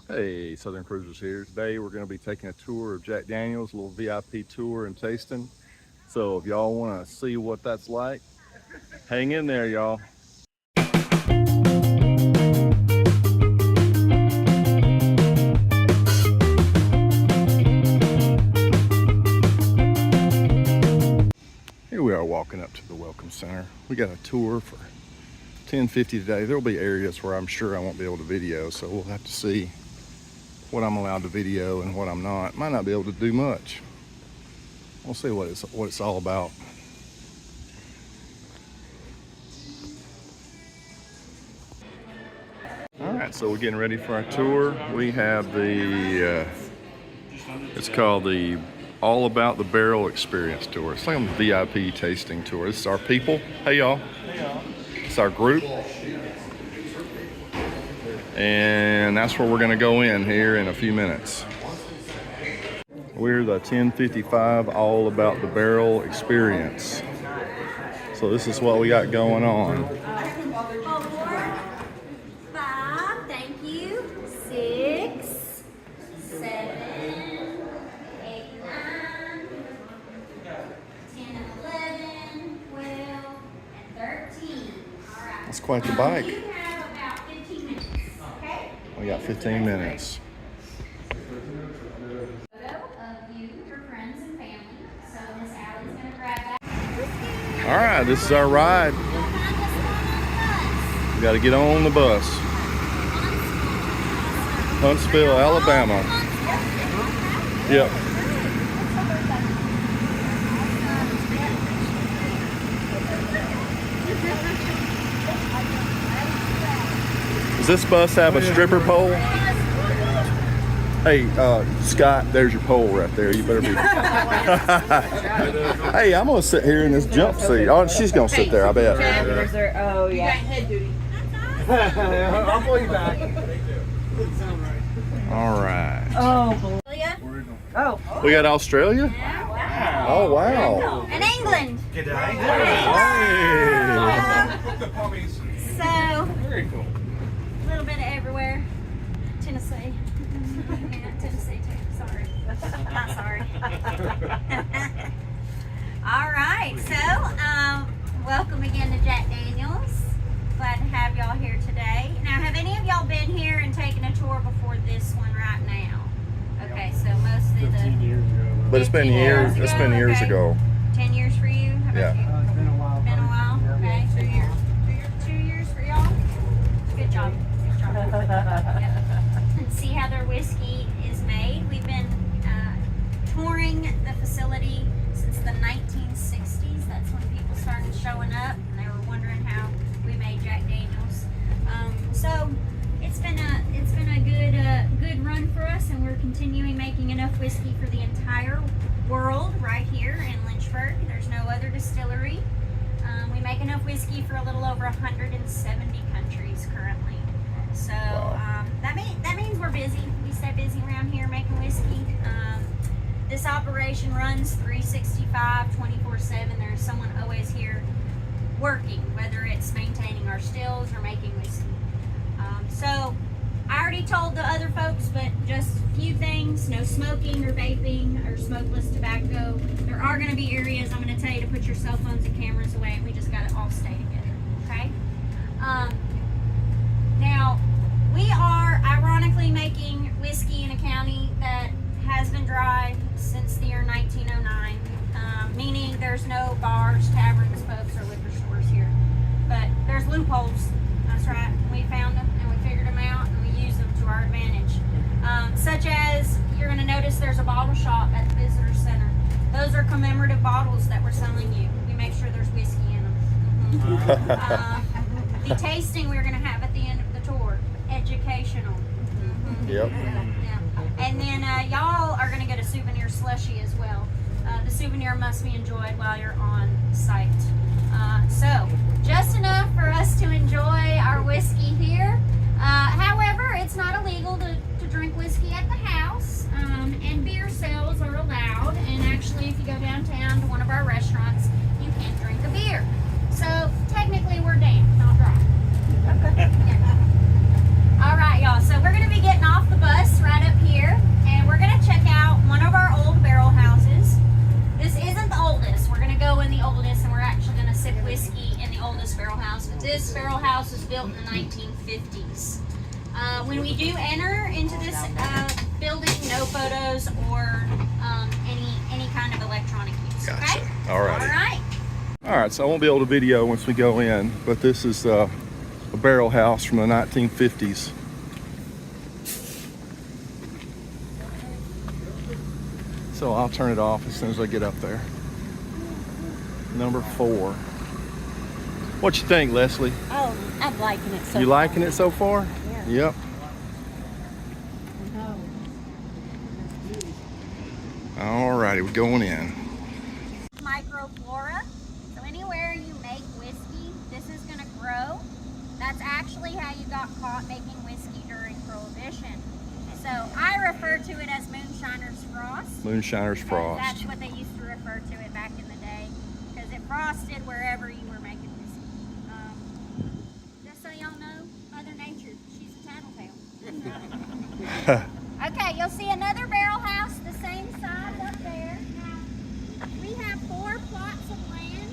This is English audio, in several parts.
Hey, Southern Cruisers here. Today we're going to be taking a tour of Jack Daniel's, a little VIP tour and tasting. So if y'all want to see what that's like, hang in there, y'all. Here we are walking up to the Welcome Center. We got a tour for $10.50 today. There'll be areas where I'm sure I won't be able to video, so we'll have to see what I'm allowed to video and what I'm not. Might not be able to do much. We'll see what it's all about. All right, so we're getting ready for our tour. We have the it's called the All About the Barrel Experience Tour. It's like a VIP tasting tour. This is our people. Hey y'all. Hey y'all. It's our group. And that's where we're gonna go in here in a few minutes. We're the 1055 All About the Barrel Experience. So this is what we got going on. 4, 5, thank you. 6, 7, 8, 9, 10, 11, 12, and 13. All right. That's quite the bike. You have about 15 minutes, okay? We got 15 minutes. All right, this is our ride. We got to get on the bus. Huntsville, Alabama. Yep. Does this bus have a stripper pole? Hey, Scott, there's your pole right there. You better be. Hey, I'm going to sit here in this jump seat. Oh, she's going to sit there, I bet. Oh, yeah. Head duty. I'll pull you back. All right. Oh, oh. We got Australia? Yeah. Oh, wow. And England. Good day. So, Very cool. a little bit of everywhere. Tennessee. Yeah, Tennessee too. Sorry. Not sorry. All right. So, welcome again to Jack Daniel's. Glad to have y'all here today. Now, have any of y'all been here and taken a tour before this one right now? Okay, so mostly 15 years ago. But it's been years. It's been years ago. 10 years for you? How about Yeah. you? It's been a while. Been a while? Okay, 2 years. 2 years for y'all? Good job. Good job. Yep. And see how their whiskey is made. We've been touring the facility since the 1960s. That's when people started showing up and they were wondering how we made Jack Daniel's. So it's been a good run for us, and we're continuing making enough whiskey for the entire world right here in Lynchburg. There's no other distillery. We make enough whiskey for a little over 170 countries currently. So that means we're busy. We stay busy around here making whiskey. This operation runs 365, 24/7. There's someone always here working, whether it's maintaining our stills or making whiskey. So I already told the other folks, but just a few things: no smoking or vaping or smokeless tobacco. There are going to be areas I'm going to tell you to put your cell phones and cameras away, and we just got to all stay together, okay? Now, we are ironically making whiskey in a county that has been dry since the year 1909, meaning there's no bars, taverns, pubs, or liquor stores here. But there's loopholes. That's right. We found them and we figured them out and we use them to our advantage. Such as, you're going to notice there's a bottle shop at the visitor center. Those are commemorative bottles that we're selling you. We make sure there's whiskey in them. The tasting we're going to have at the end of the tour, educational. Yep. Yeah. And then y'all are going to get a souvenir slushie as well. The souvenir must be enjoyed while you're on site. So, just enough for us to enjoy our whiskey here. However, it's not illegal to drink whiskey at the house, and beer sales are allowed. And actually, if you go downtown to one of our restaurants, you can drink a beer. So, technically, we're damp, not dry. Okay. Yeah. All right, y'all. So, we're going to be getting off the bus do enter into this building, no photos or any kind of electronic use. Gotcha. Okay? All righty. All right. All right, so I won't be able to video once we go in, but this is a barrel house from the 1950s. So I'll turn it off as soon as I get up there. Number 4. What you think, Leslie? Oh, I'm liking it so You liking it so far? Yeah. Yep. All righty, we're going in. Microflora. So anywhere you make whiskey, this is going to grow. That's actually how you got caught making whiskey during Prohibition. So I refer to it as moonshiner's frost. Moonshiner's frost. That's what they used to refer to it back in the day, because it frosted wherever you were making whiskey. Just so y'all know, Mother Nature, she's a tattletale. Okay, you'll see another barrel house the same size up there. Now, we have 4 plots of land.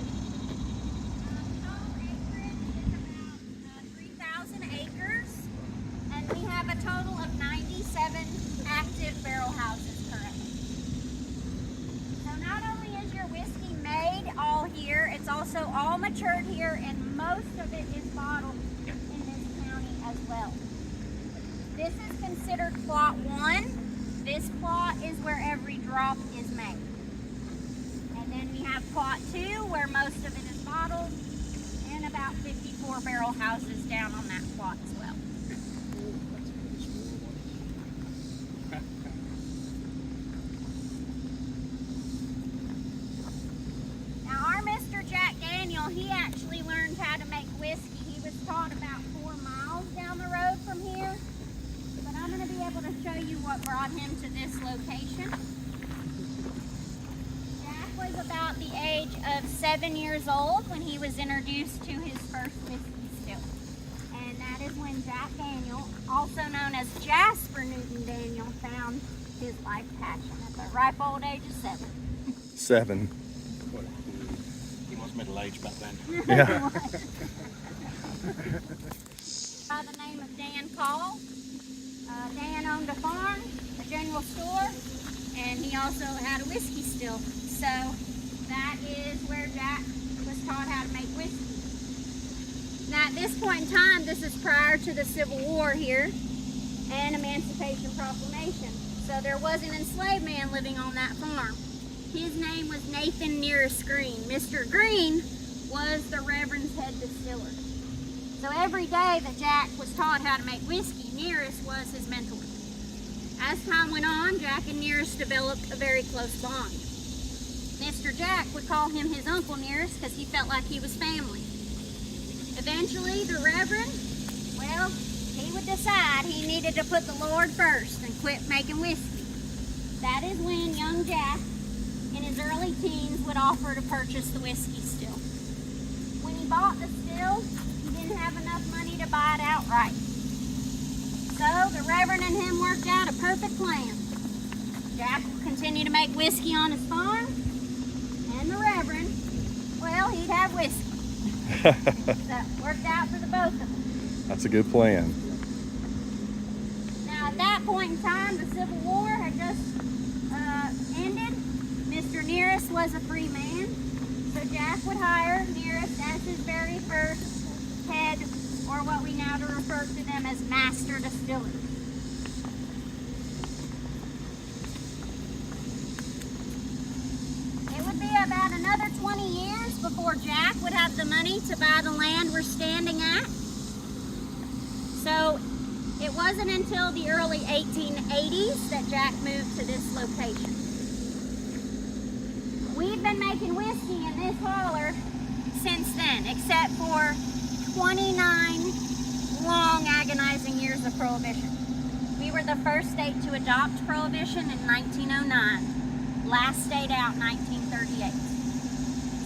Total acreage is about 3,000 acres. And we have a total of 97 active barrel houses currently. So not only is your whiskey made all here, it's also all matured here, and most of it is bottled in this county as well. This is considered plot 1. This plot is where every drop is made. And then we have plot 2, where most of it is bottled, and about 54 barrel houses down on that plot as well. Now our Mr. Jack Daniel, he actually learned how to make whiskey. He was taught about 4 miles down the road from here. But I'm going to be able to show you what brought him to this location. Jack was about the age of 7 years old when he was introduced to his first whiskey still. And that is when Jack Daniel, also known as Jasper Newton Daniel, found his life passion at the ripe old age of 7. 7. He was middle-aged back then. Yeah. By the name of Dan Call. Dan owned a farm, a general store, and he also had a whiskey still. So that is where Jack was taught how to make whiskey. Now at this point in time, this is prior to the Civil War here and Emancipation Proclamation. So there was an enslaved man living on that farm. His name was Nathan Nearest Green. Mr. Green was the Reverend's head distiller. So every day that Jack was taught how to make whiskey, Nearest was his mentor. As time went on, Jack and Nearest developed a very close bond. Mr. Jack would call him his Uncle Nearest because he felt like he was family. Eventually, the Reverend, well, he would decide he needed to put the Lord first and quit making whiskey. That is when young Jack, in his early teens, would offer to purchase the whiskey still. When he bought the still, he didn't have enough money to buy it outright. So the Reverend and him worked out a perfect plan. Jack would continue to make whiskey on his farm, and the Reverend, well, he'd have whiskey. So it worked out for the both of them. That's a good plan. Now at that point in time, the Civil War had just ended. Mr. Nearest was a free man, so Jack would hire Nearest as his very first head, or what we now refer to them as master distillers. It would be about another 20 years before Jack would have the money to buy the land we're standing at. So it wasn't until the early 1880s that Jack moved to this location. We've been making whiskey in this holler since then, except for 29 long, agonizing years of Prohibition. We were the first state to adopt Prohibition in 1909. Last state out, 1938.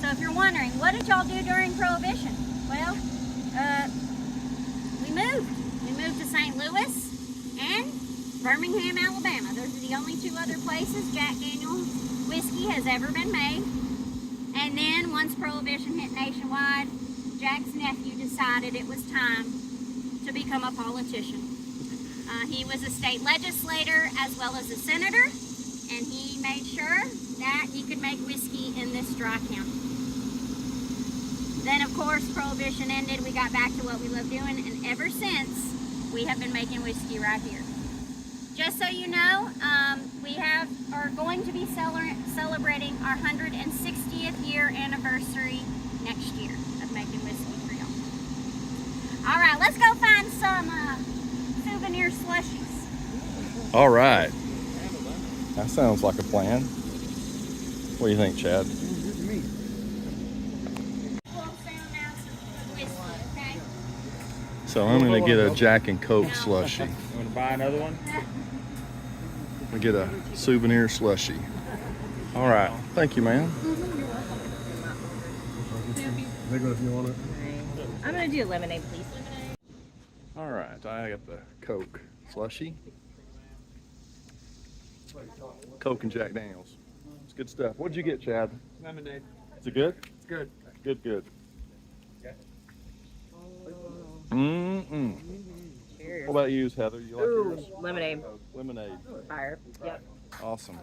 So if you're wondering, what did y'all do during Prohibition? Well, we moved. We moved to St. Louis and Birmingham, Alabama. Those are the only 2 other places Jack Daniel's whiskey has ever been made. And then once Prohibition hit nationwide, Jack's nephew decided it was time to become a politician. He was a state legislator as well as a senator, and he made sure that he could make whiskey in this dry county. Then, of course, Prohibition ended. We got back to what we love doing, and ever since, we have been making whiskey right here. Just so you know, we are going to be celebrating our 160th year anniversary next year of making whiskey for y'all. All right, let's go find some souvenir slushies. All right. That sounds like a plan. What do you think, Chad? So I'm gonna get a Jack and Coke slushie. You want to buy another one? We get a souvenir slushie. All right. Thank you, man. I'm gonna do a lemonade, please. All right. I got the Coke slushie. Coke and Jack Daniels. It's good stuff. What'd you get, Chad? Lemonade. Is it good? It's good. Good, good. Cheers. What about you, Heather? You like yours? Lemonade. Lemonade. Fire. Yep. Awesome.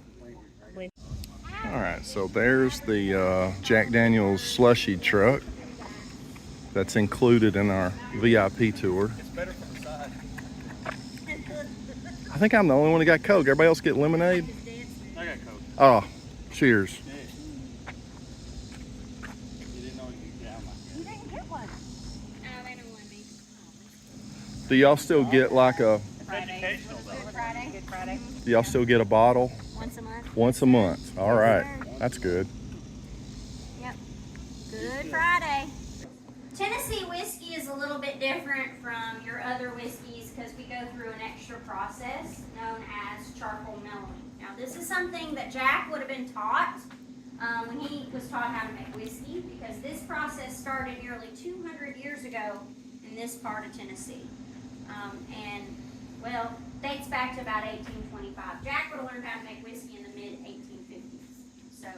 All right, so there's the Jack Daniels slushy truck that's included in our VIP tour. I think I'm the only one that got Coke. Everybody else get lemonade? I got Coke. Oh, cheers. You didn't know you could get one. You didn't get one. Oh, they don't want me. Do y'all still get like a, Educational though. Good Friday. Good Friday. do y'all still get a bottle Once a month. once a month? All right, that's good. Yep. Good Friday. Tennessee whiskey is a little bit different from your other whiskeys because we go through an extra process known as charcoal mellowing. Now, this is something that Jack would have been taught when he was taught how to make whiskey, because this process started nearly 200 years ago in this part of Tennessee. And, well, dates back to about 1825. Jack would have learned how to make whiskey in the mid-1850s. So,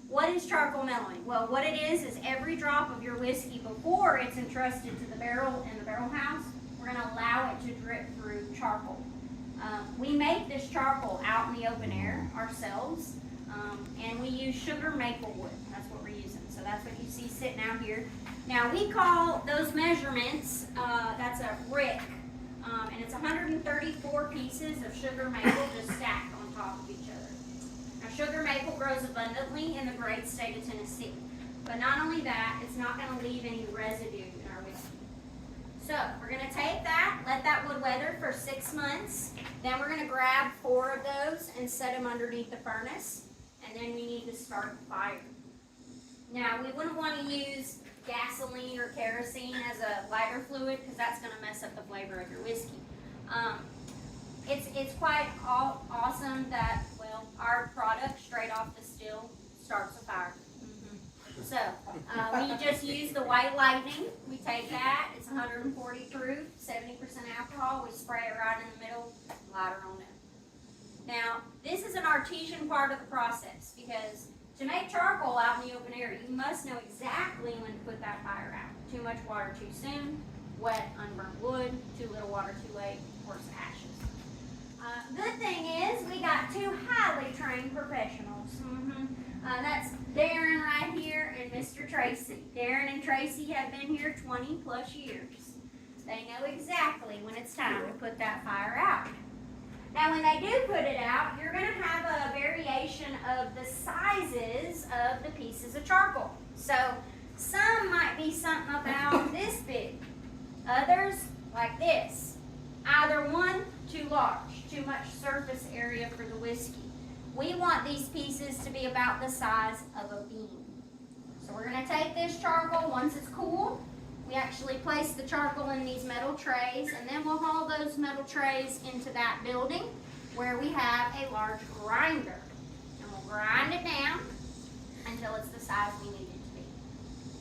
what is charcoal mellowing? Well, what it is every drop of your whiskey before it's entrusted to the barrel in the barrel house, we're going to allow it to drip through charcoal. We make this charcoal out in the open air ourselves, and we use sugar maple wood. That's what we're using. So that's what you see sitting out here. Now, we call those measurements, that's a rick, and it's 134 pieces of sugar maple just stacked on top of each other. Now, sugar maple grows abundantly in the great state of Tennessee. But not only that, it's not going to leave any residue in our whiskey. So, we're going to take that, let that wood weather for 6 months. Then we're going to grab 4 of those and set them underneath the furnace. And then we need to start the fire. Now, we wouldn't want to use gasoline or kerosene as a lighter fluid because that's going to mess up the flavor of your whiskey. It's quite awesome that, well, our product straight off the still starts a fire. So, we just use the White Lightning. We take that, it's 140 proof, 70% alcohol. We spray it right in the middle, light her on it. Now, this is an artesian part of the process because to make charcoal out in the open air, you must know exactly when to put that fire out. Too much water too soon, wet, unburnt wood, too little water too late, of course, ashes. Good thing is we got 2 highly trained professionals. That's Darren right here and Mr. Tracy. Darren and Tracy have been here 20 plus years. They know exactly when it's time to put that fire out. Now, when they do put it out, you're going to have a variation of the sizes of the pieces of charcoal. So, some might be something about this big. Others, like this. Either one, too large, too much surface area for the whiskey. We want these pieces to be about the size of a bean. So we're going to take this charcoal once it's cool. We actually place the charcoal in these metal trays, and then we'll haul those metal trays into that building where we have a large grinder. And we'll grind it down until it's the size we need it to be.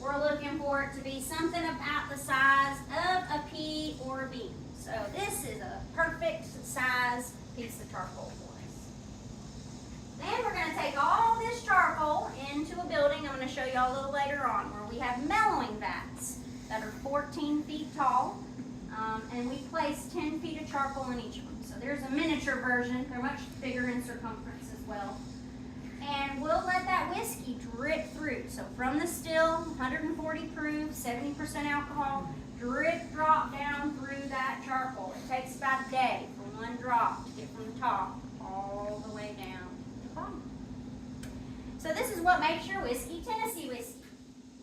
We're looking for it to be something about the size of a pea or a bean. So this is a perfect size piece of charcoal for us. Then we're going to take all this charcoal into a building I'm going to show you all a little later on where we have mellowing vats that are 14 feet tall. and we place 10 feet of charcoal in each one. So there's a miniature version. They're much bigger in circumference as well. And we'll let that whiskey drip through. So from the still, 140 proof, 70% alcohol, drip drop down through that charcoal. It takes about a day for one drop to get from the top all the way down to the bottom. So this is what makes your whiskey Tennessee whiskey.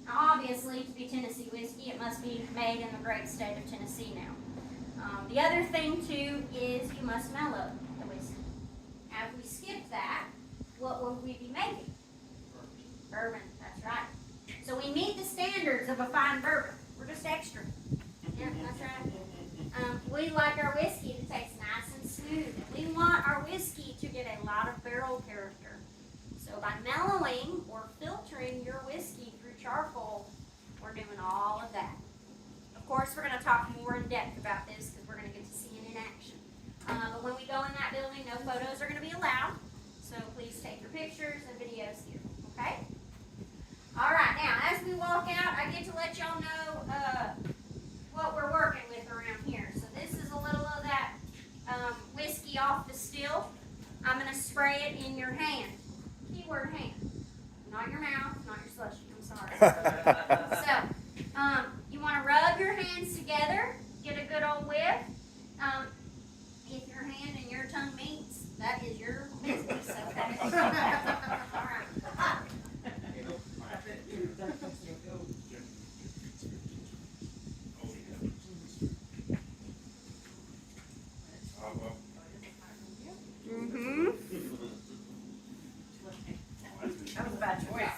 Now obviously, to be Tennessee whiskey, it must be made in the great state of Tennessee now. The other thing too is you must mellow the whiskey. Now if we skip that, what will we be making? Bourbon, that's right. So we meet the standards of a fine bourbon. We're just extra. Yeah, that's right. We like our whiskey to taste nice and smooth. And we want our whiskey to get a lot of barrel character. So by mellowing or filtering your whiskey through charcoal, we're doing all of that. Of course, we're going to talk more in depth about this because we're going to get to see it in action. But when we go in that building, no photos are going to be allowed. So please take your pictures and videos here, okay? All right, now as we walk out, I get to let y'all know what we're working with around here. So this is a little of that whiskey off the still. I'm going to spray it in your hand. Keyword hand. Not your mouth, not your slushy, I'm sorry. So, you want to rub your hands together, get a good old whiff. If your hand and your tongue meets, that is your business, okay? All right. Mm-hmm. That was a bad choice.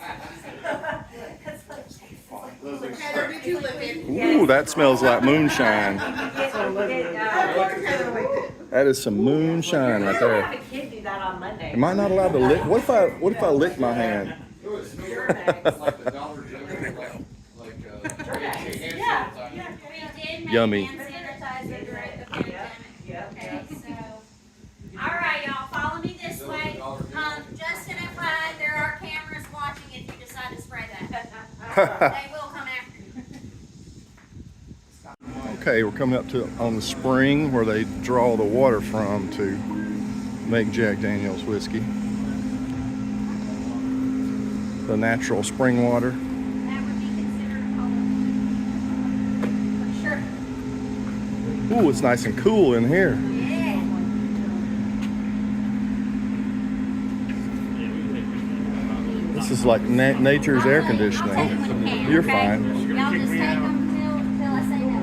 Heather, did you live in? Ooh, that smells like moonshine. That is some moonshine right I there. have a kid do that on Monday. Am I not allowed to lick? What if I lick my hand? Like the Dollar General, Yeah. We did make Yummy. hand sanitizer during the pandemic. Yeah. Okay, so, all right, y'all, follow me this way. Just an FYI, there are cameras watching if you decide to spray that. They will come after you. Okay, we're coming up to on the spring where they draw the water from to make Jack Daniel's whiskey. The natural spring water. That would be considered a for sure. Ooh, it's nice and cool in here. Yeah. This is like nature's air conditioning. You're fine. Y'all just take them till I say no.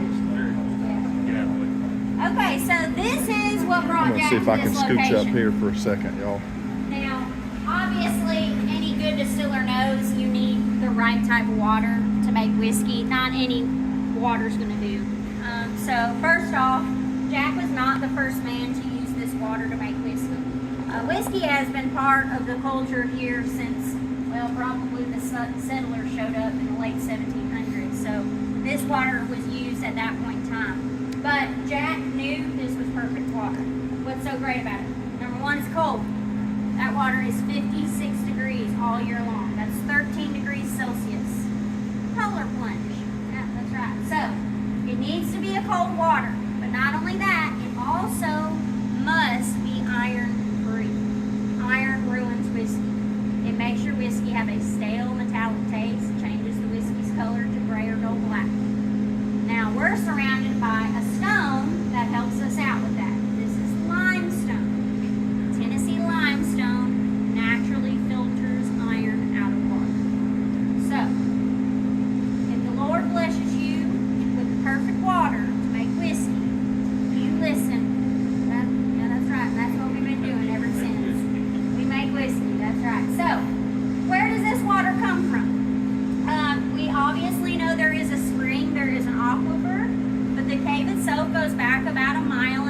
Okay, so this is what brought I'm gonna Jack see to if I can this scooch up location. here for a second, y'all. Now, obviously, any good distiller knows you need the right type of water to make whiskey. Not any water's going to do. So first off, Jack was not the first man to use this water to make whiskey. Whiskey has been part of the culture here since, well, probably the settlers showed up in the late 1700s. So this water was used at that point in time. But Jack knew this was perfect water. What's so great about it? Number one, it's cold. That water is 56 degrees all year long. That's 13 degrees Celsius. Polar plunge. Yeah, that's right. So, it needs to be a cold water. But not only that, it also must be iron-free. Iron ruins whiskey. It makes your whiskey have a stale metallic taste, changes the whiskey's color to gray or dull black. Now, we're surrounded by a stone that helps us out with that. This is limestone. Tennessee limestone naturally filters iron out of water. So, if the Lord blesses you with the perfect water to make whiskey, you listen. Yeah, that's right. That's what we've been doing ever since. We make whiskey. That's right. So, where does this water come from? We obviously know there is a spring, there is an aquifer, but the cave itself goes back about 1.5 miles.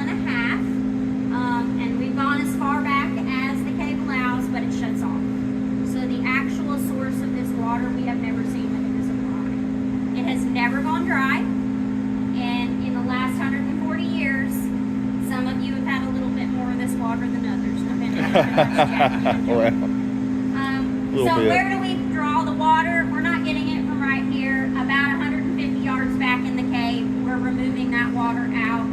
And we've gone as far back as the cave allows, but it shuts off. So the actual source of this water we have never seen with a physical eye. It has never gone dry, and in the last 140 years, some of you have had a little bit more of this water than others, depending on how much you enjoy. So bit. where do we draw the water? We're not getting it from right here. About 150 yards back in the cave, we're removing that water out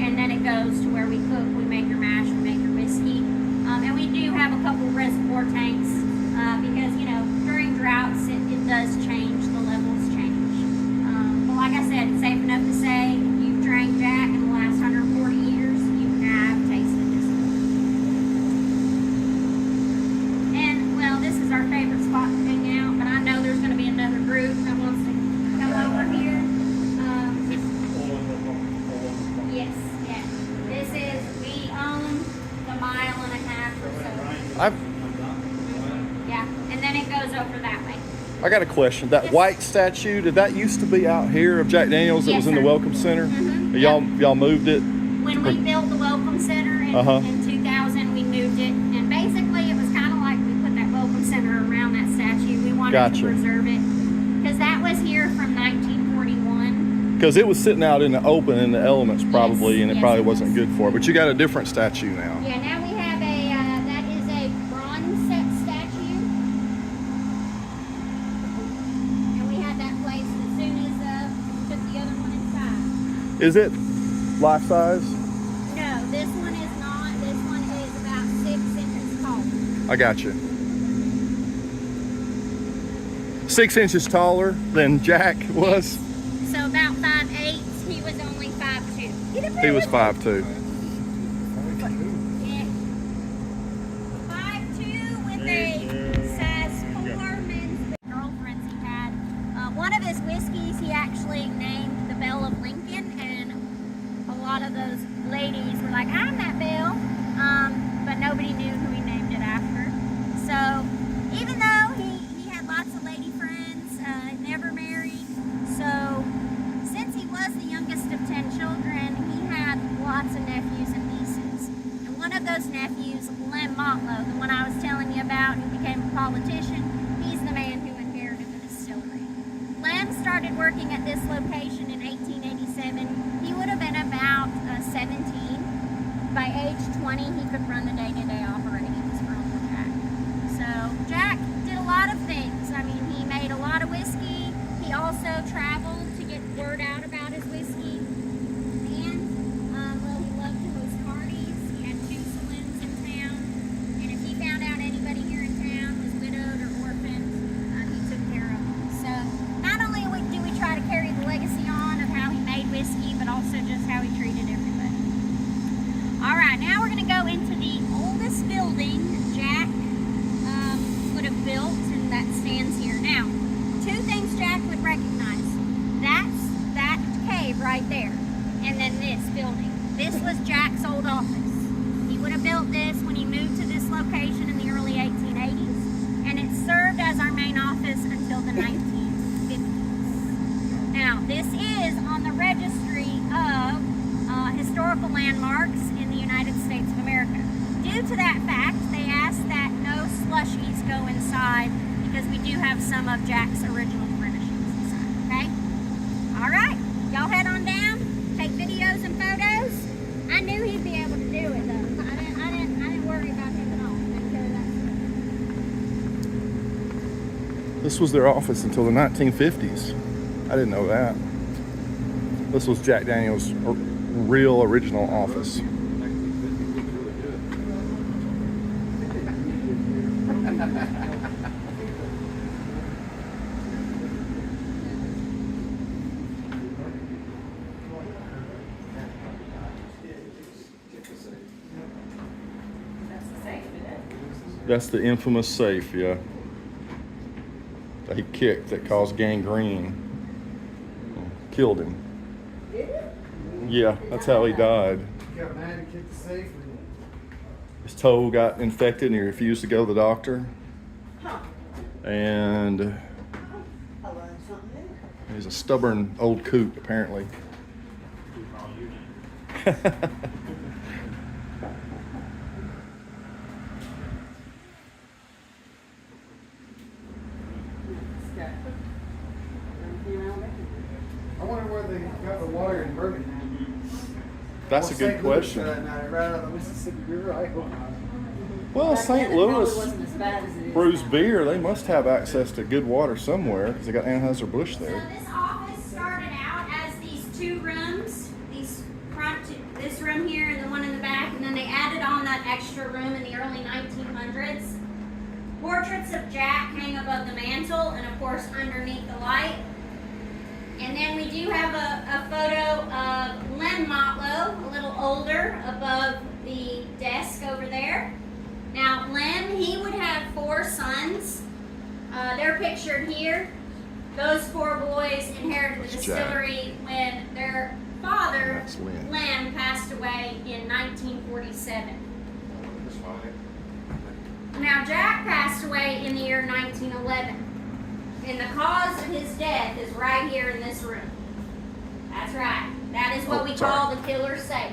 and then it goes to where we cook. We make your mash, we make your whiskey, and we do have a couple reservoir tanks because during droughts it does change. The levels change. But like I said, it's safe enough to say if you've drank Jack in the last 140 years, you have tasted distillery. And well, this is our favorite spot to hang out, but I know there's going to be another group that wants to come over here. Yes, yeah. This is, we own the 1.5 miles or so. Yeah, and then it goes over that way. I got a question. That white statue, did that used to be out here of Jack Daniels that Yes, was in the sir. Welcome Center? Mhm. Y'all moved it? When we built the Welcome Center in 2000, we moved it, and basically it was kind of like we put that Welcome Center around that statue. We wanted Gotcha. to preserve it because that was here from 1941. Because it was sitting out in the open in the elements probably, and it yes, probably it wasn't was. good for it. But you got a different statue now. Yeah, now we have that is a bronze set statue. And we had that placed as soon as we took the other one inside. Is it life size? No, this one is not. This one is about 6 inches tall. I got you. 6 inches taller than Jack was. So about 5'8". He was only 5'2". He was 5'2". Yeah. 5'2" with a size 4 men's girlfriends he had. One of his whiskeys he actually named the Belle of Lincoln, and a lot of those ladies were like, I'm that Belle, but nobody knew who he named it after. So even though he had lots of lady friends, never married, so since he was the youngest of 10 children, he had lots of nephews and nieces. And one of those nephews, Lem Motlow, the one I was telling you about, who became a politician, he's the man who inherited the distillery. Lem started working at this location in 1887. He would have been about 17. By age 20, he could run the day-to-day operations for Uncle Jack. So Jack did a lot of things. I mean, he made a lot of whiskey. He also traveled to get word out about his whiskey. And, well, he loved to host parties. He had 2 saloons in town. And if he found out anybody here in town was widowed or orphaned, he took care of them. So not only do we try to carry the legacy on of how he made whiskey, but also just how he treated everybody. All right, now we're going to go into the oldest building Jack would have built, and that stands here. Now, 2 things Jack would recognize. That's that cave right there, and then this building. This was Jack's old office. He would have built this when he moved to this location in the early 1880s, and it served as our main office until the 1950s. Now, this is on the registry of historical landmarks in the United States of America. Due to that fact, they asked that no slushies go inside because we do have some of Jack's original furnishings inside, okay? All right, y'all head on down, take videos and photos. I knew he'd be able to do it though. I didn't worry about him at all. This was their office until the 1950s. I didn't know that. This was Jack Daniels' real original office. That's the safe, isn't it? That's the infamous safe, yeah. That he kicked that caused gangrene. Killed him. Did it? Yeah, that's how he died. Got mad and kicked the safe. His toe got infected and he refused to go to the doctor. Huh. And I learned something new. he's a stubborn old coot, apparently. I wonder where they got the water in Bourbon. That's a good question. Right out of the Mississippi River. I hope not. Well, Back St. then, it probably Louis wasn't as bad as it is brews now. beer. They must have access to good water somewhere because they got Anheuser-Busch So there. this office started out as these 2 rooms. This extra room in the early 1900s. Portraits of Jack hang above the mantle and of course underneath the light. And then we do have a photo of Len Motlow, a little older, above the desk over there. Now Len, he would have 4 sons. They're pictured here. Those 4 boys inherited the distillery when their father, Len, passed away in 1947. Now Jack passed away in the year 1911. And the cause of his death is right here in this room. That's right. That is what we call the killer's safe.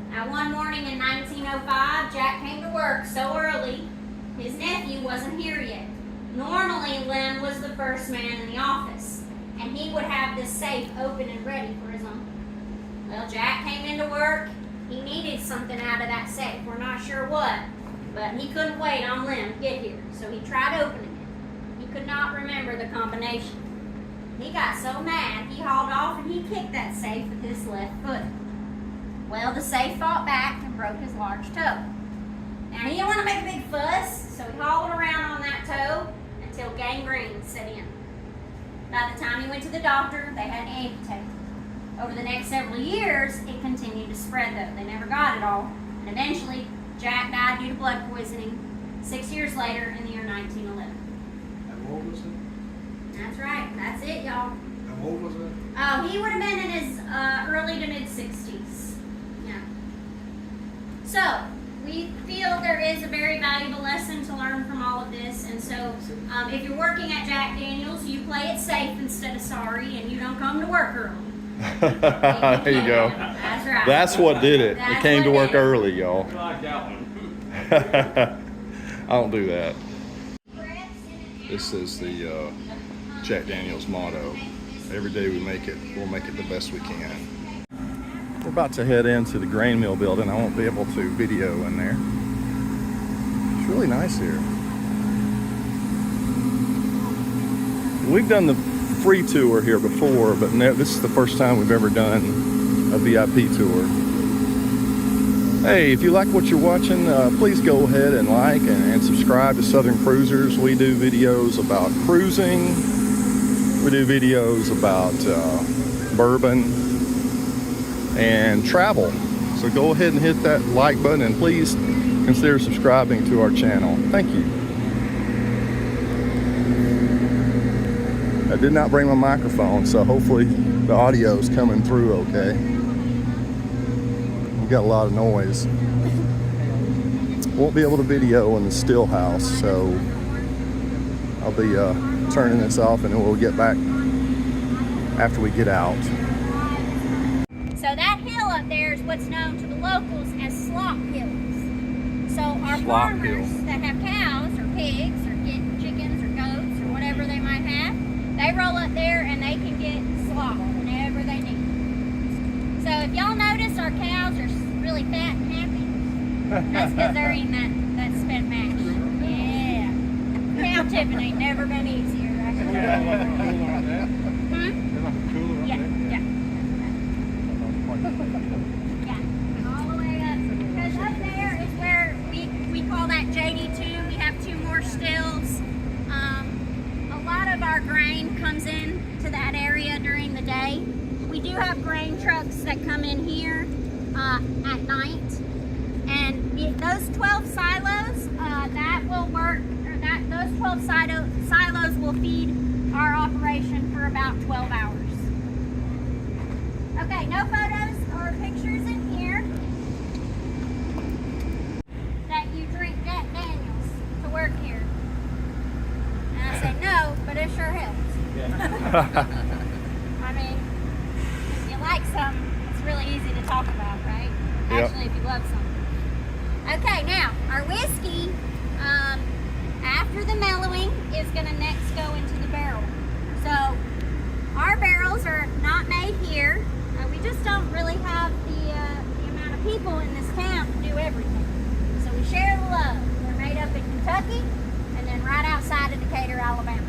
Now one morning in 1905, Jack came to work so early, his nephew wasn't here yet. Normally, Len was the first man in the office, and he would have this safe open and ready for his uncle. Well, Jack came into work. He needed something out of that safe. We're not sure what, but he couldn't wait on Len to get here, so he tried opening it. He could not remember the combination. He got so mad, he hauled off and he kicked that safe with his left foot. Well, the safe fought back and broke his large toe. Now, he didn't want to make a big fuss, so he hauled around on that toe until gangrene set in. By the time he went to the doctor, they had to amputate. Over the next several years, it continued to spread though. They never got it all. And eventually, Jack died due to blood poisoning 6 years later in the year 1911. How old was it? That's right. That's it, y'all. How old was it? Oh, he would have been in his early to mid-60s. Yeah. So, we feel there is a very valuable lesson to learn from all of this. And so, if you're working at Jack Daniel's, you play it safe instead of sorry, and you don't come to work early. There you go. That's right. That's what did it. That's It came to what work did it. early, y'all. I like that one. I don't do that. This is the Jack Daniel's motto. Every day we make it, we'll make it the best we can. We're about to head into the grain mill building. I won't be able to video in there. It's really nice here. We've done the free tour here before, but this is the first time we've ever done a VIP tour. Hey, if you like what you're watching, please go ahead and like and subscribe to Southern Cruisers. We do videos about cruising. We do videos about bourbon and travel. So go ahead and hit that like button and please consider subscribing to our channel. Thank you. I did not bring my microphone, so hopefully the audio is coming through okay. We got a lot of noise. Won't be able to video in the still house, so I'll be turning this off and then we'll get back after we get out. So that hill up there is what's known to the locals as Slop Hills. So our Slop farmers Hill. that have cows or pigs or chickens or goats or whatever they might have, they roll up there and they can get slop whenever they need. So if y'all notice our cows are really fat and happy, that's because they're eating that spent mash. Yeah. Cow tipping ain't never been easier. Yeah, yeah. Yeah, all the way up. Because up there is where we call that JD2. We have 2 more stills. A lot of our grain comes in to that area during the day. We do have grain trucks that come in here at night. And those 12 silos, that will work, or those 12 silos will feed our operation for about 12 hours. Okay, no photos or pictures in here. That you drink Jack Daniel's to work here. And I say no, but it sure helps. I mean, if you like something, it's really easy to talk about, right? Yep. Actually, if you love something. Okay, now, our whiskey, after the mellowing, is going to next go into the barrel. So, our barrels are not made here. We just don't really have the amount of people in this town to do everything. So we share the love. They're made up in Kentucky and then right outside of Decatur, Alabama.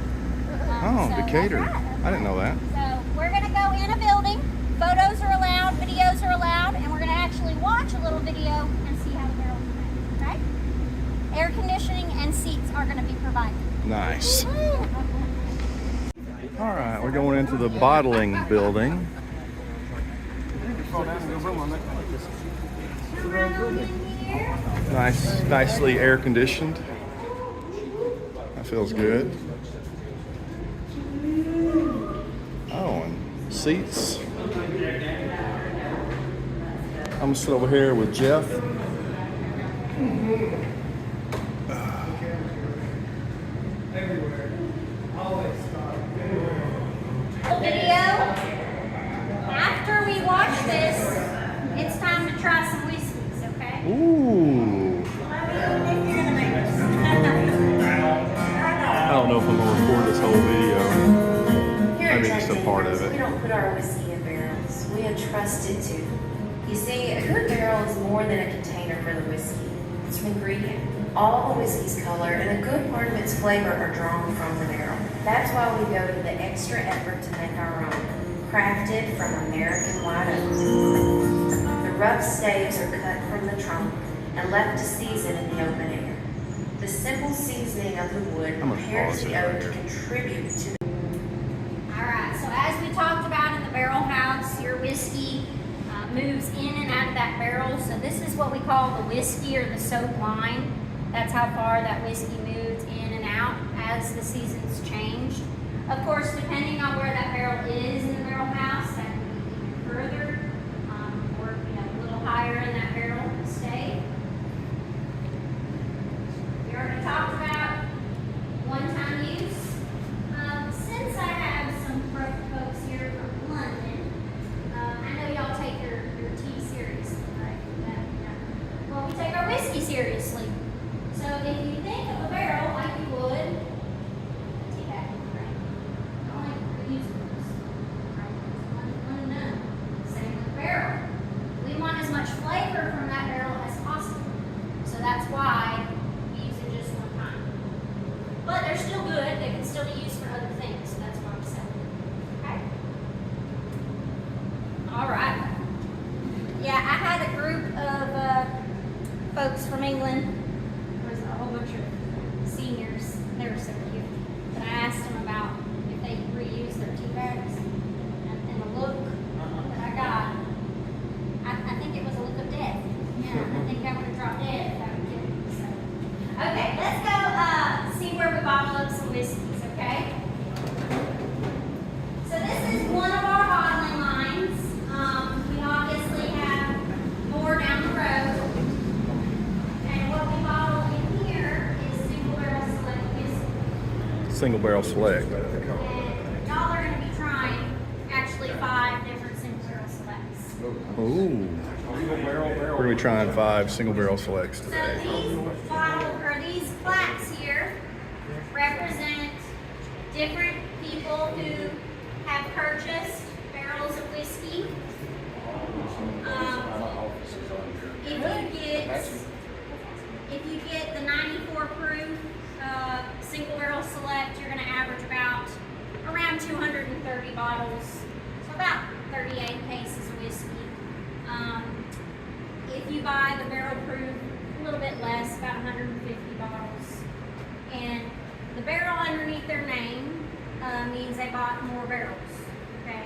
So Decatur. that's right. I didn't know that. So we're going to go in a building. Photos are allowed, videos are allowed, and we're going to actually watch a little video and see how the barrels are made. Bye-bye. Nice. All right, we're going into the bottling building. Nicely air conditioned. That feels good. Oh, and seats. I'm gonna sit over here with Jeff. Video. After we watch this, it's time to try some whiskeys, okay? Ooh. I don't know if I'm gonna record this whole video. Here at Maybe just a Jack part of Daniel's, we it. don't put our whiskey in barrels. We entrust it to. You see, a good barrel is more than a container for the whiskey. It's an ingredient. All the whiskey's color and a good part of its flavor are drawn from the barrel. That's why we go to the extra effort to make our own, crafted from American white oak. The rough staves are cut from the trunk and left to season in the open air. The simple seasoning of the wood I'm gonna prepares pause it the right oak here. to contribute to the Alright, so as we talked about in the barrel house, your whiskey moves in and out of that barrel. So this is what we call the whiskey or the soak line. That's how far that whiskey moves in and out as the seasons change. Of course, depending on where that barrel is in the barrel house, that can be even further or a little higher in that barrel stay. We already talked about one-time use. Since I have some folks here from London, I know y'all take your tea seriously, right? Well, we take our whiskey seriously. So if you think of a barrel like you would a tea bag, right? Only reusables, right? One and done. Same with the barrel. We want as much flavor from that barrel as possible. So that's why we use it just one time. But they're still good. They can still be used for other things. So that's why I'm selling them. Okay? All right. Yeah, I had a group of folks from England. There was a whole bunch of seniors. They were so cute. But I asked them about if they reuse their tea bags. And the look that I got, I think it was a look of death. Yeah, I think I would have dropped dead if I would give it. So. Okay, let's go see where we bottle up some whiskeys, okay? So this is one of our bottling lines. We obviously have more down the road. And what we bottle in here is single barrel select whiskey. Single barrel select. And y'all are going to be trying actually 5 different single barrel selects. Ooh. We're gonna be trying 5 single barrel selects So today. these plaques here represent different people who have purchased barrels of whiskey. If you get the 94 proof single barrel select, you're going to average around 230 bottles, so about 38 cases of whiskey. If you buy the barrel proof, a little bit less, about 150 bottles. And the barrel underneath their name means they bought more barrels. Okay.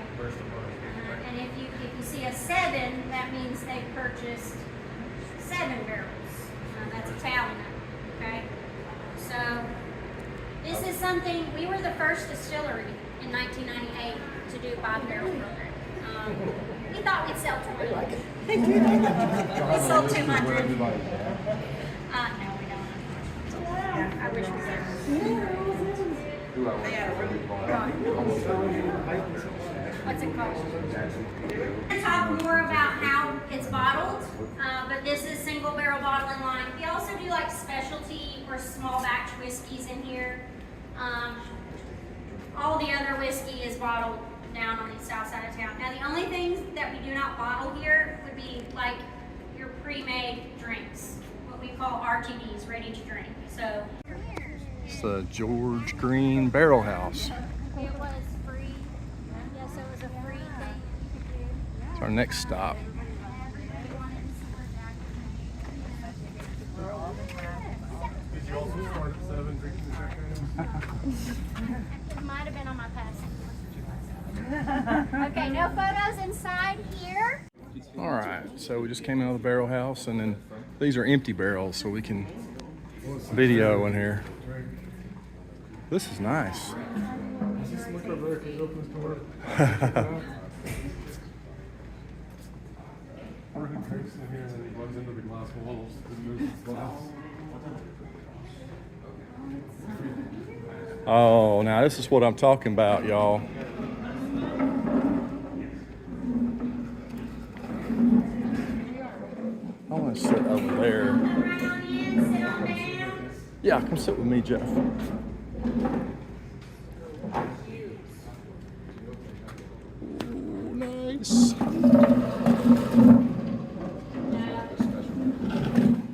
And if you see a 7, that means they purchased 7 barrels. That's Italian. Okay. So this is something, we were the first distillery in 1998 to do a 5-barrel program. We thought we'd sell 20. We sold 200. No, we don't. I wish we did. What's it called? I'm going to talk more about how it's bottled, but this is single barrel bottling line. We also do like specialty or small batch whiskeys in here. All the other whiskey is bottled down on the south side of town. Now the only things that we do not bottle here would be like your pre-made drinks, what we call RTDs, ready to drink. So It's the George Green Barrel House. it was free. Yes, it was a free thing you could do. It's our next stop. Did you also start at 7 drinking the second? Okay, no photos inside here. All right, so we just came out of the barrel house, and then these are empty barrels, so we can video in here. This is nice. Oh, now this is what I'm talking about, y'all. I want to sit over there. Come right on in, sit on down. Yeah, come sit with me, Jeff. Ooh, nice.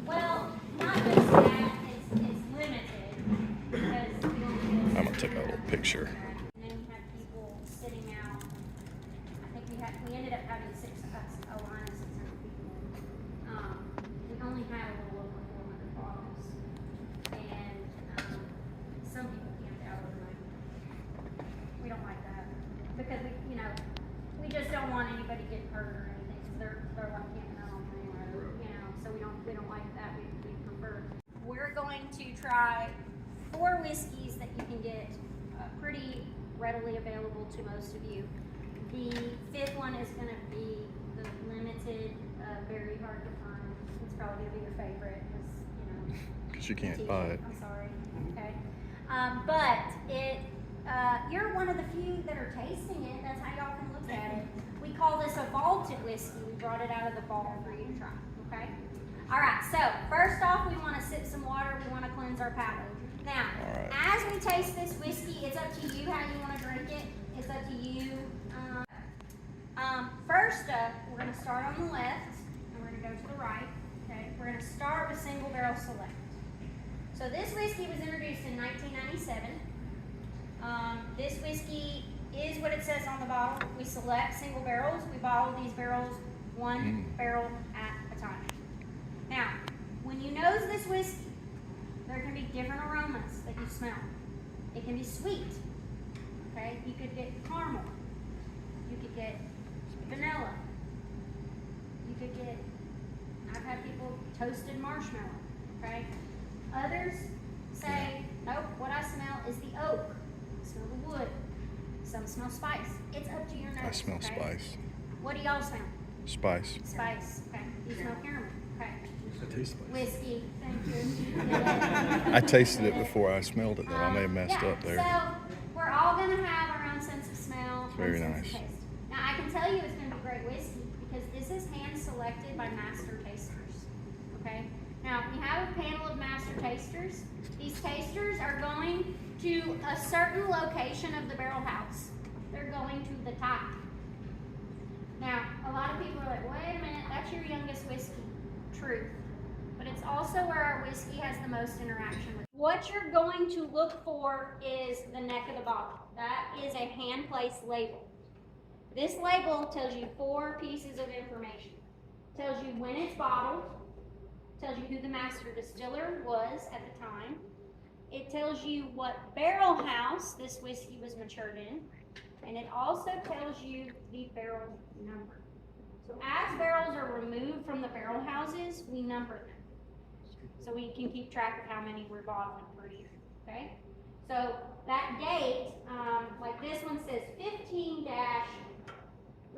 Well, not just that, it's limited because we don't I'm gonna take a little picture. And then we had people sitting out. I think we ended up having a line of 600 people. We only had a little over 400 bottles, and some people camped out overnight. We don't like that because we just don't want anybody getting hurt or anything. So they're like camping out on the road, so we don't like that. We prefer. We're going to try 4 whiskeys that you can get pretty readily available to most of you. The 5th one is going to be the limited, very hard to find. It's probably going to be your favorite Because you can't buy it. I'm sorry. Okay. But you're one of the few that are tasting it. That's how y'all can look at it. We call this a vaulted whiskey. We brought it out of the vault for you to try. Okay. All right. So first off, we want to sip some water. We want to cleanse our palate. Now, as we taste this whiskey, it's up to you how you want to drink it. It's up to you. First up, we're going to start on the left, and we're going to go to the right. Okay, we're going to start with Single Barrel Select. So this whiskey was introduced in 1997. This whiskey is what it says on the bottle. We select single barrels. We bottle these barrels 1 barrel at a time. Now, when you nose this whiskey, there can be different aromas that you smell. It can be sweet. Okay, you could get caramel. You could get vanilla. You could get, I've had people toasted marshmallow. Okay, others say, nope, what I smell is the oak. I smell the wood. Some smell spice. It's up to your nose. I smell spice. What do y'all smell? Spice. Spice. Okay. You smell caramel. Okay. I taste spice. Whiskey. Thank you. I tasted it before I smelled it, though. I may have messed up there. So we're all going to have our own sense of smell. Very sense nice. of taste. Now I can tell you it's going to be great whiskey because this is hand selected by master tasters. Okay. Now we have a panel of master tasters. These tasters are going to a certain location of the barrel house. They're going to the top. Now, a lot of people are like, wait a minute, that's your youngest whiskey. True. But it's also where our whiskey has the most interaction with. What you're going to look for is the neck of the bottle. That is a hand-placed label. This label tells you 4 pieces of information. It tells you when it's bottled, tells you who the master distiller was at the time. It tells you what barrel house this whiskey was matured in, and it also tells you the barrel number. So as barrels are removed from the barrel houses, we number them. So we can keep track of how many we're bottling per year, okay? So that date, like this one says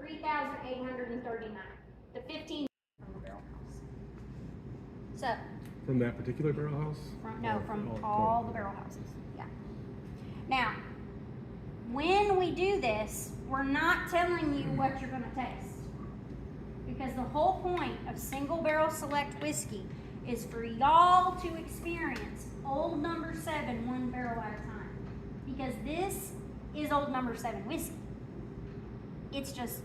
15-3839. The 15 from the barrel house. So. From that particular barrel house? From all the barrel houses, yeah. Now, when we do this, we're not telling you what you're gonna taste. Because the whole point of Single Barrel Select whiskey is for y'all to experience Old Number 7 1 barrel at a time. Because this is Old Number 7 whiskey. It's just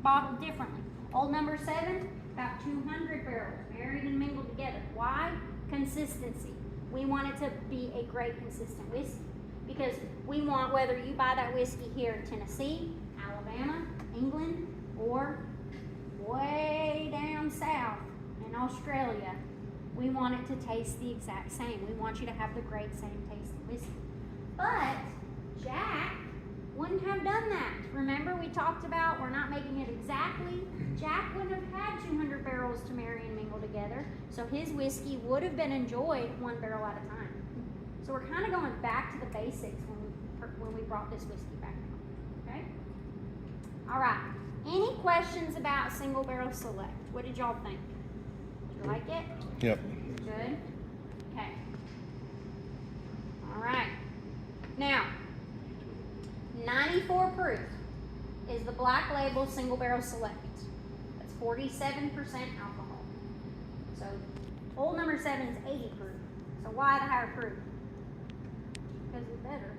bottled differently. Old Number 7, about 200 barrels, married and mingled together. Why? Consistency. We want it to be a great consistent whiskey. Because we want, whether you buy that whiskey here in Tennessee, Alabama, England, or way down south in Australia, we want it to taste the exact same. We want you to have the great same tasting whiskey. But Jack wouldn't have done that. Remember, we talked about we're not making it exactly. Jack wouldn't have had 200 barrels to marry and mingle together, so his whiskey would have been enjoyed 1 barrel at a time. So we're kind of going back to the basics when we brought this whiskey back out. Okay? All right. Any questions about single barrel select? What did y'all think? Did you like it? Yep. Good. Okay. All right. Now, 94 proof is the Black Label Single Barrel Select. That's 47% alcohol. So, old number 7 is 80 proof. So why the higher proof? Because it's better.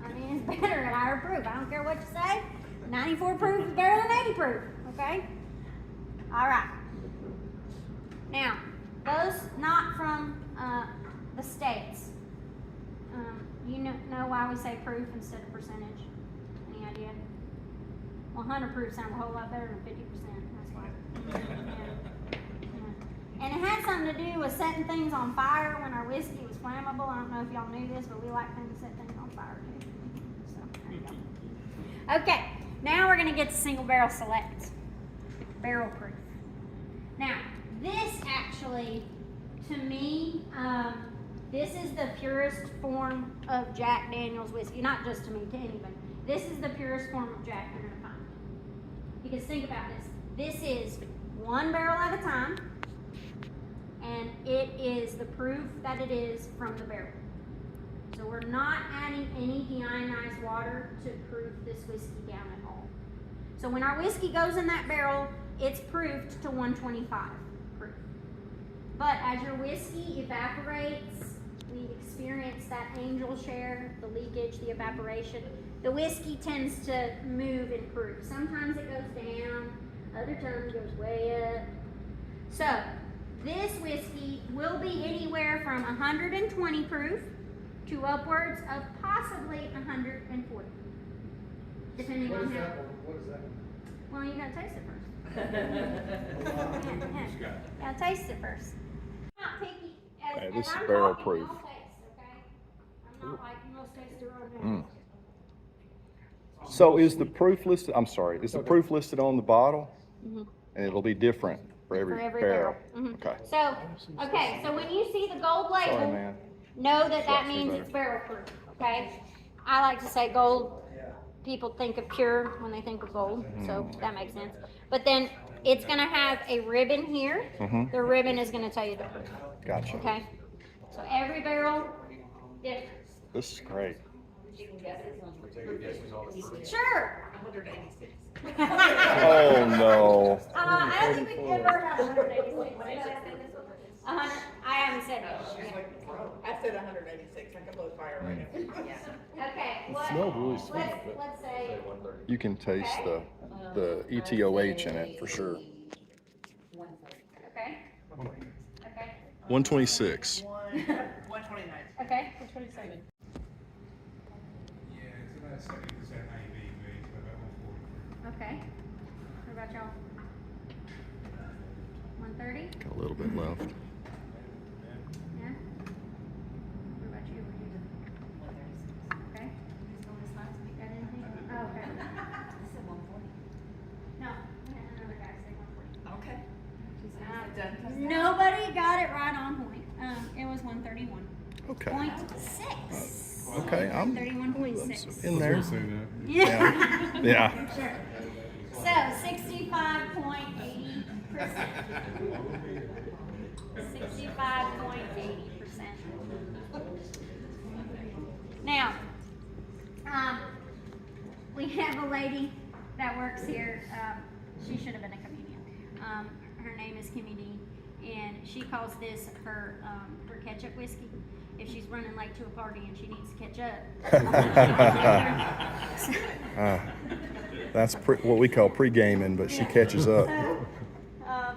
I mean, it's better at higher proof. I don't care what you say. 94 proof is better than 80 proof. Okay? All right. Now, those not from the States, you know why we say proof instead of percentage? Any idea? 100 proof sounds a whole lot better than 50%. That's why. Yeah. And it had something to do with setting things on fire when our whiskey was flammable. I don't know if y'all knew this, but we like things to set things on fire too. So, there you go. Okay, now we're going to get to single barrel select. Barrel proof. Now, this actually, to me, this is the purest form of Jack Daniel's whiskey. Not just to me, to anybody. This is the purest form of Jack you're going to find. Because think about this. This is 1 barrel at a time, and it is the proof that it is from the barrel. So we're not adding any deionized water to proof this whiskey down at all. So when our whiskey goes in that barrel, it's proofed to 125 proof. But as your whiskey evaporates, we experience that angel share, the leakage, the evaporation. The whiskey tends to move in proof. Sometimes it goes down, other times it goes way up. So this whiskey will be anywhere from 120 proof to upwards of possibly 140, depending on how. What is that? Well, you gotta taste it first. Gotta taste it first. I'm not picky. Hey, this is I'm barrel talking proof. all taste, okay? I'm not like most taste around. So is the proof listed? I'm sorry. Is the proof listed on the bottle? Mhm. And it'll be different for every barrel. Mhm. Okay. So, okay, so when you see the gold label, Sorry, man. know that that Trust me means better. it's barrel proof, okay? I like to say gold, people think of pure when they think of gold, so that makes sense. But then it's gonna have a ribbon here. Mhm. The ribbon is gonna tell you the proof, Gotcha. okay? So every barrel, different. This is great. Sure. Oh no. I don't think we've ever had 186. I haven't said that. I said 186. I can blow fire right now. Okay, what? smelled really sweet, but- Let's say. You can taste the ETOH in it for sure. Okay. Okay. 126. 129. Okay. Which one is it? Yeah, it's about 70% ABV, so about 140. Okay. What about y'all? 130? Got a little bit left. Yeah. What about you? Okay. Got anything? Oh, okay. No. I had another guy say 140. Okay. Nobody got it right on point. It was 131. Okay. 0.6. Okay, I'm 31.6. in there. Yeah. Yeah. Sure. So 65.80%. 65.80%. Now, we have a lady that works here. She should have been a comedian. Her name is Kimmy D, and she calls this her ketchup whiskey. If she's running late to a party and she needs to catch up. That's what we call pre-gaming, but she catches up.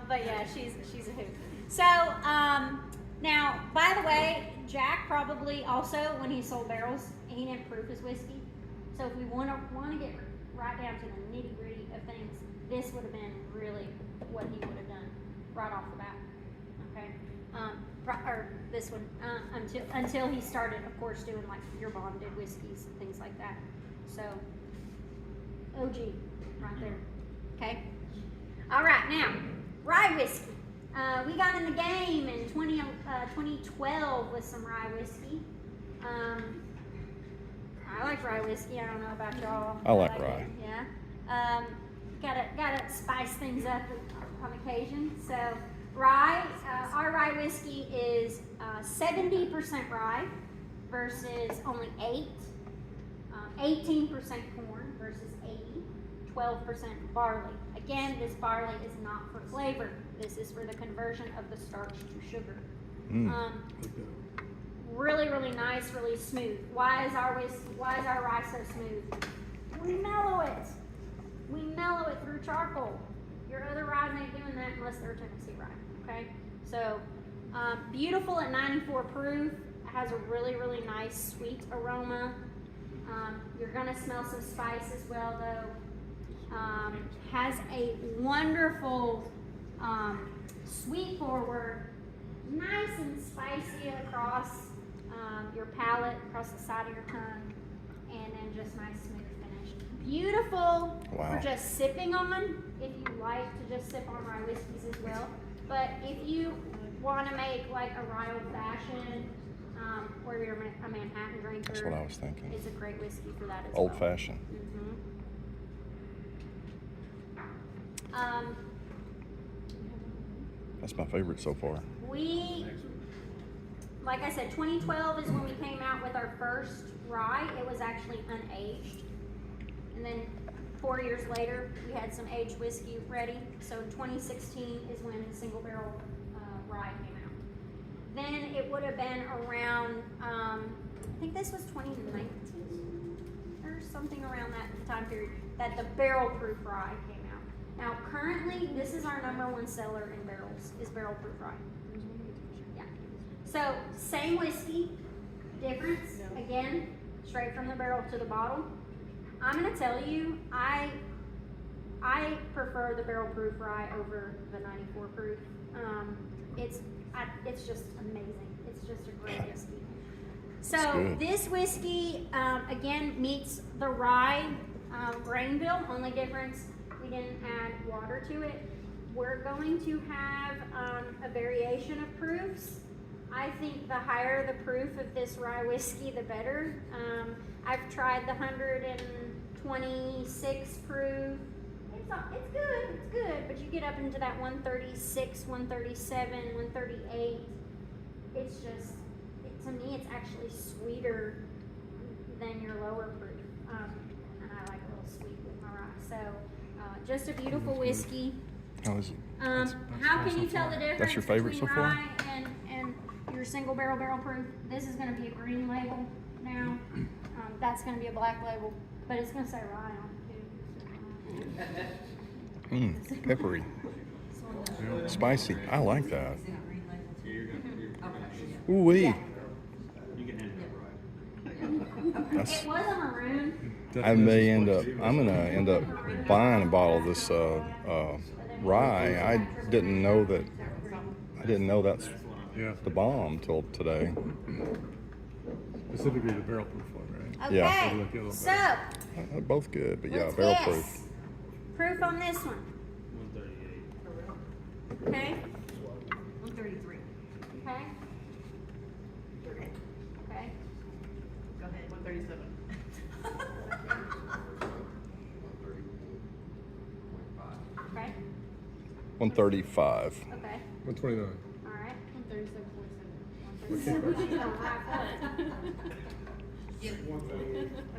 But yeah, she's a hoot. So now, by the way, Jack probably also, when he sold barrels, he didn't proof his whiskey. So if we want to get right down to the nitty gritty of things, this would have been really what he would have done right off the bat. Okay, or this one until he started, of course, doing like your bonded whiskeys and things like that. So, OG, right there. Okay. All right, now rye whiskey. We got in the game in 2012 with some rye whiskey. I like rye whiskey. I don't know about y'all. I like it. rye. Yeah. Gotta spice things up on occasion. So rye, our rye whiskey is 70% rye versus only 18% corn versus 12% barley. Again, this barley is not for flavor. This is for the conversion of the starch to sugar. Really, really nice, really smooth. Why is our rye so smooth? We mellow it. We mellow it through charcoal. Your other ryes ain't doing that unless they're Tennessee rye. Okay, so beautiful at 94 proof. Has a really, really nice sweet aroma. You're gonna smell some spice as well, though. Has a wonderful sweet forward, nice and spicy across your palate, across the side of your tongue, and then just nice smooth finish. Beautiful for just sipping on, if you like to just sip on rye whiskeys as well. But if you want to make like a rye old fashioned, or you're a Manhattan drinker, That's what I was thinking. It's a great whiskey for that as Old well. fashioned. That's my favorite so far. Like I said, 2012 is when we came out with our first rye. It was actually unaged. And then 4 years later, we had some aged whiskey ready. So 2016 is when the single barrel rye came out. Then it would have been around, I think this was 2019 or something around that time period, that the barrel proof rye came out. Now currently, this is our #1 seller in barrels, is barrel proof rye. Yeah. So same whiskey, difference, again, straight from the barrel to the bottle. I'm gonna tell you, I prefer the barrel proof rye over the 94 proof. It's just amazing. It's just a great whiskey. So this whiskey, again, meets the rye grain bill. Only difference, we didn't add water to it. We're going to have a variation of proofs. I think the higher the proof of this rye whiskey, the better. I've tried the 126 proof. It's good, but you get up into that 136, 137, 138. It's just, to me, it's actually sweeter than your lower proof. And I like a little sweet with my rye. So, just a beautiful whiskey. How is it? How can you tell the difference That's your favorite between so far? rye and your single barrel proof? This is going to be a green label now. That's going to be a black label, but it's going to say rye on it too. Peppery. Spicy. I like that. Ooh-wee. Yeah. It was a maroon. I'm gonna end up buying a bottle of this rye. I didn't know that's the bomb till today. Specifically the barrel proof one, right? Okay, Yeah. so They're both good, but yeah, what's barrel this? proof. Proof on this one. 138. Okay. 133. Okay. Okay. Go ahead, 137. Okay. 135. Okay. 129. All right. 137.7.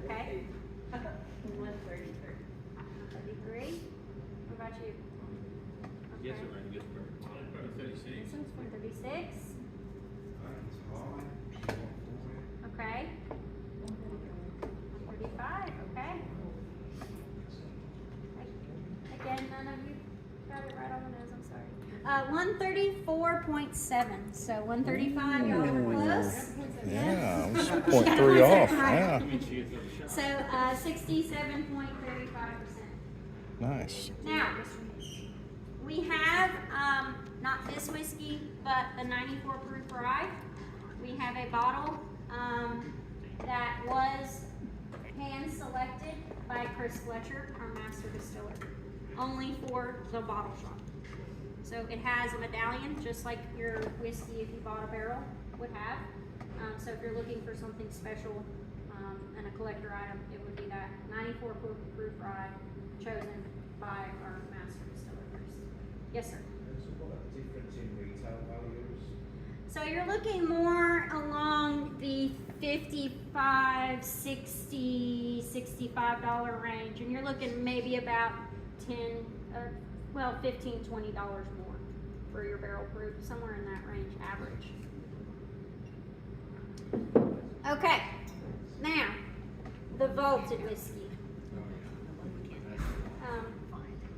Okay. 133. 33. What about you? Yes, Okay. sir, in Lynchburg. 136. This one's 136. Okay. 135. Okay. Again, none of you got it right on the nose. I'm sorry. 134.7. So 135. Y'all were close. Yeah, I was 0.3 off. Yeah, So 67.35%. nice. Now, we have not this whiskey, but the 94 proof rye. We have a bottle that was hand selected by Chris Fletcher, our master distiller, only for the bottle shop. So it has a medallion, just like your whiskey if you bought a barrel would have. So if you're looking for something special and a collector item, it would be that 94 proof rye chosen by our master distiller, Chris. Yes, sir. So what are the difference in retail values? So you're looking more along the $55, $60, $65 range, and you're looking maybe about $10, $15, $20 more for your barrel proof, somewhere in that range, average. Okay, now the vaulted whiskey.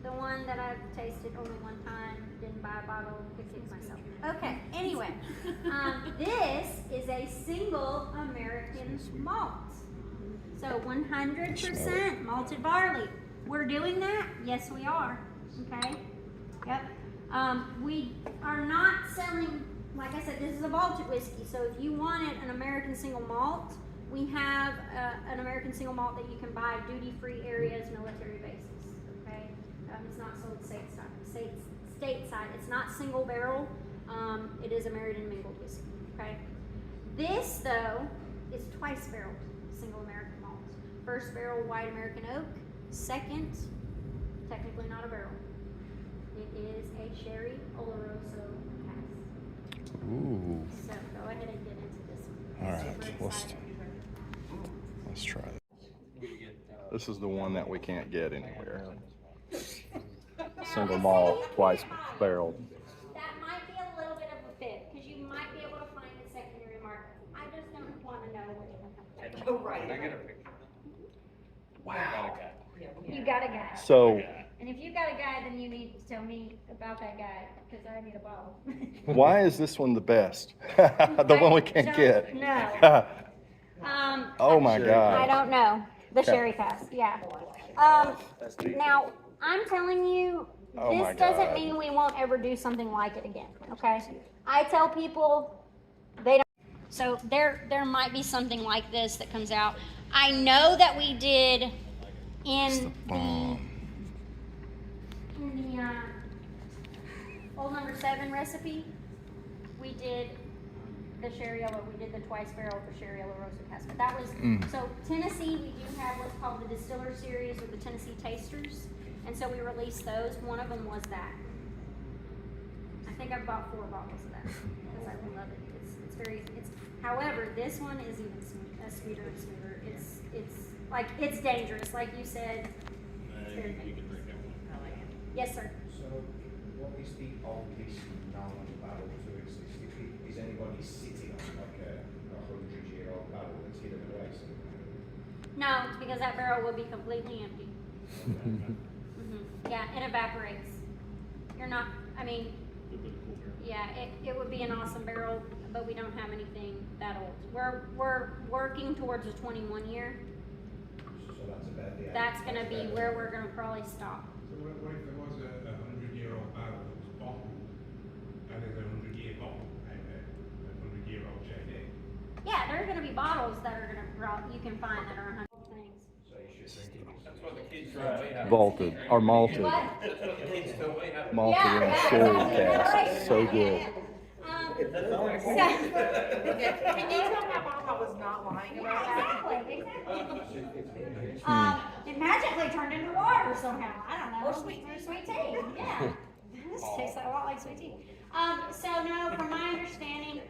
The one that I've tasted only one time, didn't buy a bottle, could kick myself. Okay, anyway, this is a single American malt. So 100% malted barley. We're doing that? Yes, we are. Okay, yep. We are not selling, like I said, this is a vaulted whiskey. So if you wanted an American single malt, we have an American single malt that you can buy duty-free areas, military bases. Okay, it's not sold stateside. It's not single barrel. It is a married and mingled whiskey. Okay. This though is twice barreled single American malt. First barrel white American oak. Second, technically not a barrel. It is a sherry oloroso cask. Ooh. So go ahead and get into this one. All right, Super excited. let's try this. This is the one that we can't get anywhere. Single malt, twice barreled. That might be a little bit of a fit because you might be able to find a secondary market. I just don't want to know which one. Oh, right. I get a picture. Wow. You got a guy. So, And if you got a guy, then you need to tell me about that guy because I need a bottle. why is this one the best? The one we can't get. No. Oh my I God. don't know. The Okay. sherry cask, yeah. Now, I'm telling you, Oh my this doesn't God. mean we won't ever do something like it again, okay? I tell people they don't. So there might be something like this that comes out. I know that we did in the old number 7 recipe, we did the sherry yellow, we did the twice barrel for sherry yellow roasted cask. But that was, so Tennessee, we do have what's called the Distiller series or the Tennessee Tasters. And so we released those. One of them was that. I think I bought 4 bottles of that because I love it. However, this one is even sweeter and smoother. It's dangerous, like you said. It's very dangerous. Yes, sir. So what is the oldest known barrel to exist? Is anybody sitting on like a 100-year-old barrel that's hidden away somewhere? No, because that barrel will be completely empty. Yeah, it evaporates. You're not, I mean, yeah, it would be an awesome barrel, but we don't have anything that old. We're working towards a 21 year. So that's about the That's gonna be where we're gonna probably stop. So what if there was a 100-year-old barrel that was bottled, and there's a 100-year bottle, and a 100-year-old JD? Yeah, there are gonna be bottles that are you can find that are 100 things. So you should drink it. That's what the kids try. Vaulted or malted. What? That's what the kids tell me. Malted in a sherry cask. So good. Can you tell my mom I was not lying about that? Exactly. It magically turned into water somehow. I don't know. Or sweet tea. Yeah. This tastes a lot like sweet tea. So no, from my understanding,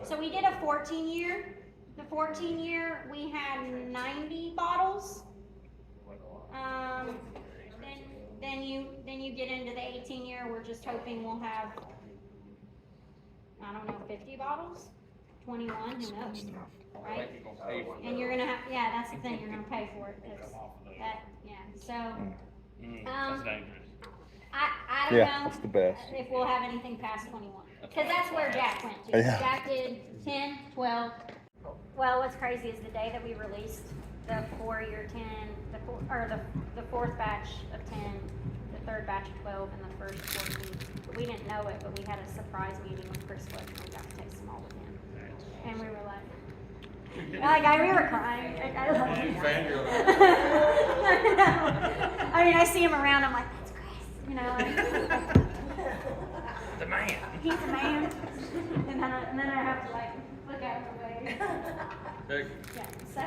so we did a 14-year. The 14-year, we had 90 bottles. Then you get into the 18-year. We're just hoping we'll have, I don't know, 50 bottles, 21. Who knows, right? And you're gonna have, yeah, that's the thing. You're gonna pay for it. So That's dangerous. I don't Yeah, know that's the best. if we'll have anything past 21, because that's where Jack went to. Yeah. Jack did 10, 12. Well, what's crazy is the day that we released the 4-year 10, the 4th batch of 10, the 3rd batch of 12, and the first 14. We didn't know it, but we had a surprise meeting with Chris Fletcher and we got to taste them all with him. And we were like, We were crying. I love him. I mean, I see him around. I'm like, that's Chris. You know, like, The man. he's a man. And then I have to like look out of the way. Yeah. So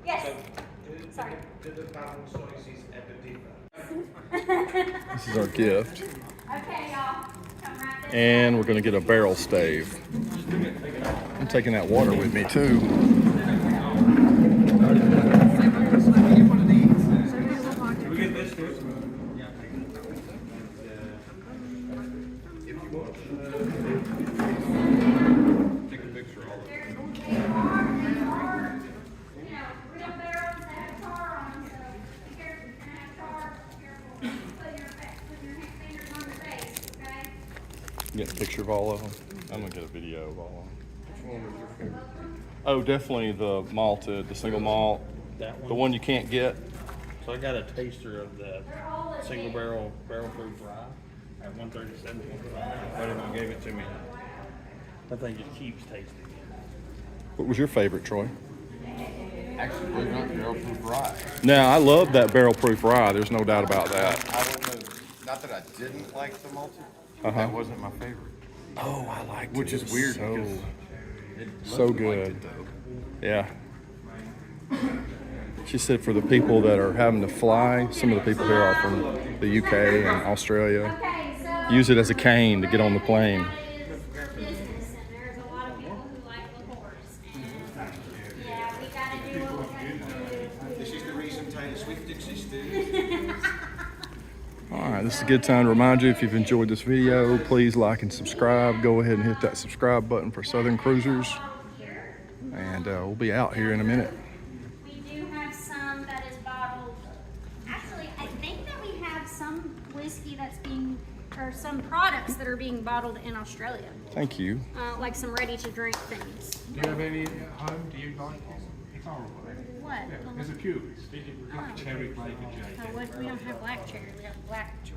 yes. Sorry. Do the barrel sizes ever differ? This is our gift. Okay, y'all. Come right this And we're gonna get a barrel stave. I'm taking that water with me too. We get this too. Take a picture of all of it. There are, you know, real barrels that have tar on them, so be careful. You're gonna have tar. Be careful. Put your fingers on your face, okay? Get a picture of all of them. I'm gonna get a video of all of them. Oh, definitely the malted, the single malt, That one. the one you can't get. So I got a taster of the single barrel proof rye at 137. Everyone gave it to me. I think it keeps tasting. What was your favorite, Troy? Actually, believe it or not, barrel proof rye. Now, I love that barrel proof rye. There's no doubt about that. I don't know, not that I didn't like the malted, Uh-huh. that wasn't my favorite. Oh, I liked Which is weird So, because so Leslie liked good. it, though. Yeah. She said for the people that are having to fly, some of the people here are from the UK and Australia. Okay, so Use it as a cane to get on the plane. business, and there's a lot of people who like liqueurs, and yeah, we gotta do what we gotta do. This is the reason Taylor Swift existed. All right, this is a good time to remind you, if you've enjoyed this video, please like and subscribe. Go ahead and hit that subscribe button for Southern Cruisers. And we'll be out here in a minute. We do have some that is bottled. Actually, I think that we have some whiskey that's being, or some products that are being bottled in Australia, Thank you. like some ready-to-drink things. Do you have any at home? Do you like it? It's horrible. What? There's a few. It's like cherry flavored J. We don't have black cherry. We have blackberry.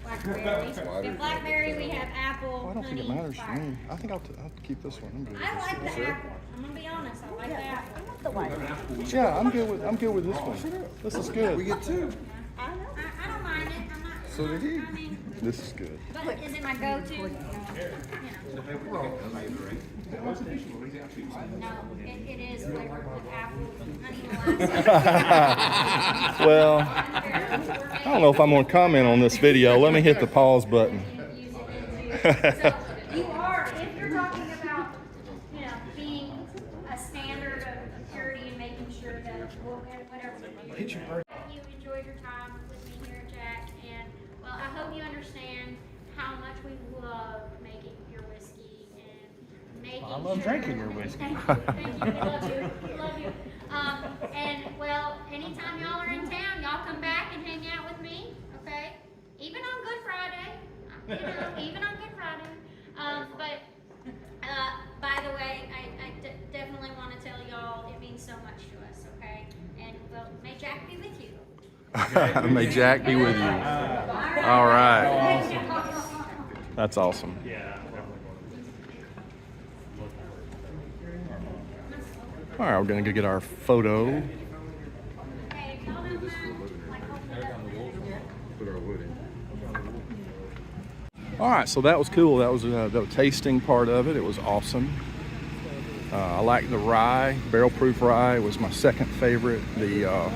Blackberry. We have blackberry. We have apple. I don't think it honey, matters to fire. me. I think I'll keep this one. I'm good with I this like one. the apple. I'm gonna be honest. I like the apple. Yeah, I'm good with this one. This is good. We get two. I don't mind it. I'm not. So did he. I mean, This is good. but is it my go-to? You know. No, it is flavored with apple, honey, molasses. Well, I don't know if I'm going to comment on this video. Let me hit the pause button. Use it into. So you are, if you're talking about, you know, being a standard of purity and making sure that whatever you do, that you enjoyed your time with me here, Jack, and well, I hope you understand how much we love making your whiskey and making. I love drinking your whiskey. Thank you. We love you. We love you. And well, anytime y'all are in town, y'all come back and hang out with me, okay? Even on Good Friday, you know, even on Good Friday. By the way, I definitely want to tell y'all it means so much to us, okay? And well, may Jack be with you. May Jack be with you. All right. That's awesome. Yeah. All right, we're going to go get our photo. Okay, if y'all don't mind, like, hopefully Put our wood in. All right, so that was cool. That was the tasting part of it. It was awesome. I like the rye, barrel proof rye was my second favorite. The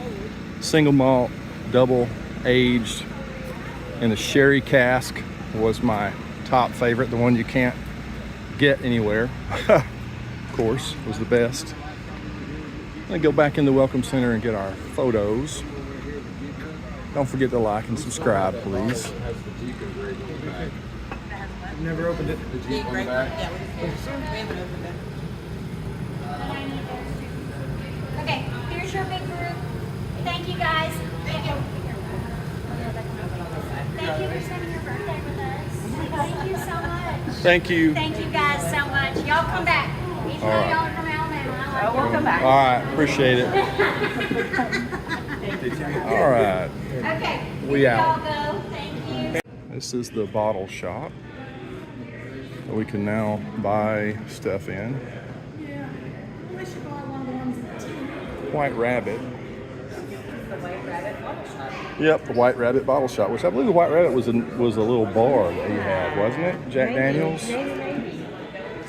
single malt, double aged in the sherry cask was my top favorite. The one you can't get anywhere, of course, was the best. I'm gonna go back in the Welcome Center and get our photos. Don't forget to like and subscribe, please. Never opened it. The Jeep on the back. Okay, here's your big group. Thank you guys. Thank you. Thank you for spending your birthday with us. Thank you so much. Thank you. Thank you guys so much. Y'all come back. Each one of y'all are from Alabama. We'll come back. All right, appreciate it. All right, Okay, We here out. y'all go. Thank you. this is the bottle shop. We can now buy stuff in. White Rabbit. The White Rabbit Bottle Shop. Yep, the White Rabbit Bottle Shop, which I believe the White Rabbit was a little bar that he had, wasn't it? Jack Daniels. Maybe.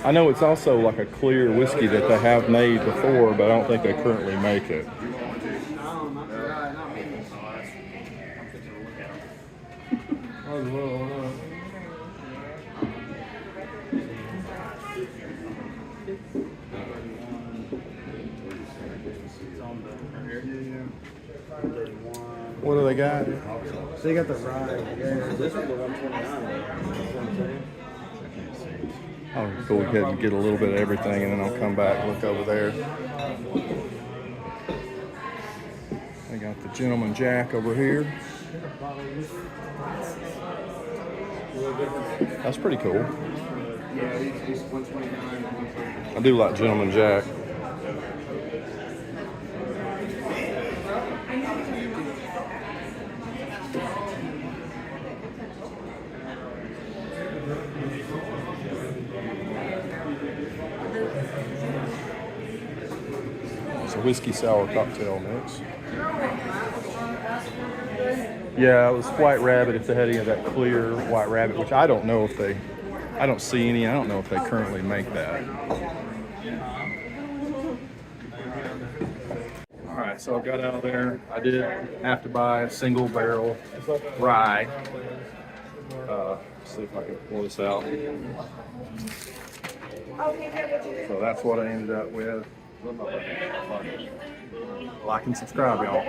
I know it's also like a clear whiskey that they have made before, but I don't think they currently make it. What do they got? So you got the rye. This is the 129. I'll go ahead and get a little bit of everything, and then I'll come back and look over there. I got the Gentleman Jack over here. That's pretty cool. Yeah, he's 129. I do like Gentleman Jack. It's a whiskey sour cocktail mix. Yeah, it was White Rabbit. It's ahead of that clear White Rabbit, which I don't know if they, I don't see any. I don't know if they currently make that. All right, so I got out of there. I did have to buy a single barrel rye. See if I can pull this out. So that's what I ended up with. Like and subscribe, y'all.